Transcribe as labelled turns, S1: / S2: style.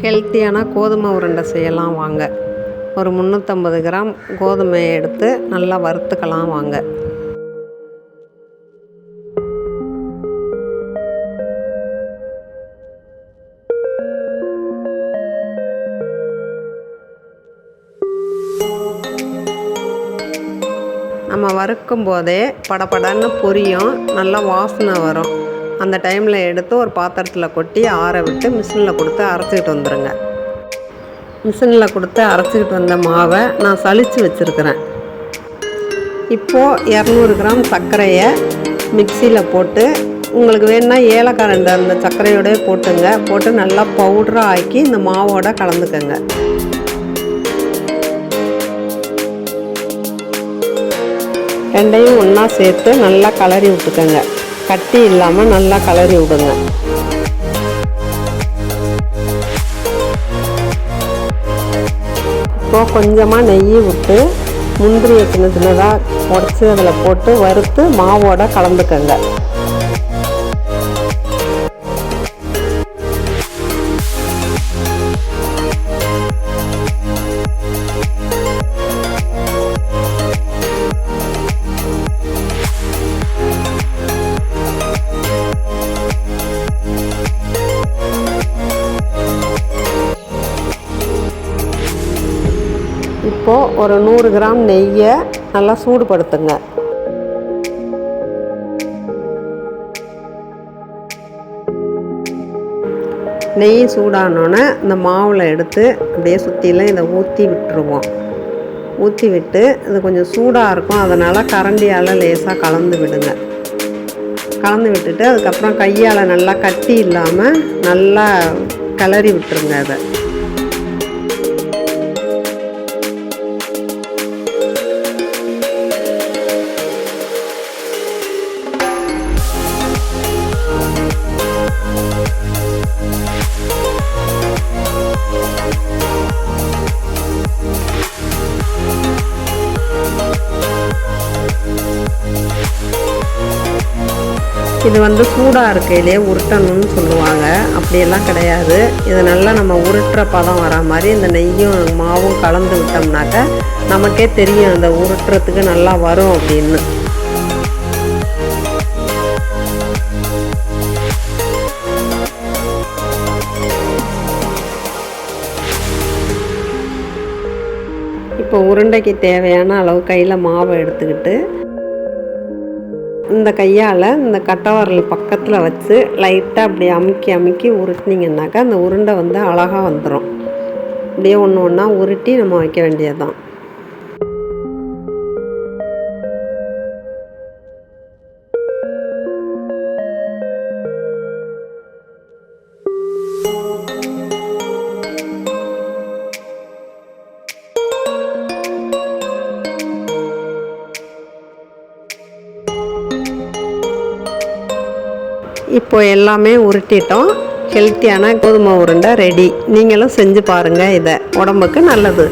S1: ஹெல்த்தியான கோதுமை உருண்டை செய்யலாம் வாங்க. ஒரு 350 கிராம் கோதுமையை எடுத்து நல்லா வறுத்துக்கலாம் வாங்க. நம்ம வறுக்கும் போதே படபடன்னு பொரியும், நல்லா வாசனை வரும். அந்த டைமில் எடுத்து ஒரு பாத்திரத்தில் கொட்டி ஆற விட்டு மிஷினில் கொடுத்து அரைச்சிக்கிட்டு வந்துடுங்க. மிஷினில் கொடுத்து அரைச்சிக்கிட்டு வந்த மாவை நான் சலித்து வச்சுருக்கிறேன். இப்போது 200 கிராம் சர்க்கரையை மிக்சியில் போட்டு, உங்களுக்கு வேணுன்னா ஏலக்காய் 2 அந்த சர்க்கரையோடய போட்டுங்க. போட்டு நல்லா பவுடராக ஆக்கி இந்த மாவோட கலந்துக்கங்க. ரெண்டையும் ஒன்றா சேர்த்து நல்லா கலரி விட்டுக்கோங்க. கட்டி இல்லாமல் நல்லா கலரி விடுங்க. இப்போ கொஞ்சமாக நெய் விட்டு முந்திரியை சின்ன சின்னதாக உடச்சி அதில் போட்டு வறுத்து மாவோட கலந்துக்கங்க. இப்போது ஒரு 100 கிராம் நெய்யை நல்லா சூடுபடுத்துங்க. நெய் சூடானோன்னே இந்த மாவில் எடுத்து அப்படியே சுற்றிலும் இதை ஊற்றி விட்டுருவோம். ஊற்றி விட்டு இது கொஞ்சம் சூடாக இருக்கும், அதனால் கரண்டியால் லேசாக கலந்து விடுங்க. கலந்து விட்டுட்டு அதுக்கப்புறம் கையால் நல்லா கட்டி இல்லாமல் நல்லா கிளறி விட்டுருங்க. அதை இது சூடாக இருக்கையிலே உருட்டணும்னு சொல்லுவாங்க. அப்படியெல்லாம் கிடையாது. இதை நல்லா நம்ம உருட்டுற பதம் வர மாதிரி இந்த நெய்யும் மாவும் கலந்து விட்டோம்னாக்க நமக்கே தெரியும் அந்த உருட்டுறதுக்கு நல்லா வரும் அப்படின்னு. இப்போ உருண்டைக்கு தேவையான அளவு கையில் மாவை எடுத்துக்கிட்டு இந்த கையால் இந்த கட்டைவரல் பக்கத்தில் வச்சு லைட்டாக அப்படி அமுக்கி அமுக்கி உருட்டினீங்கன்னாக்கா அந்த உருண்டை அழகாக வந்துடும். அப்படியே ஒன்று ஒன்றா உருட்டி நம்ம வைக்க வேண்டியது தான். இப்போ எல்லாமே உருட்டிட்டோம். ஹெல்த்தியான கோதுமை உருண்டை ரெடி. நீங்களும் செஞ்சு பாருங்கள். இதை உடம்புக்கு நல்லது.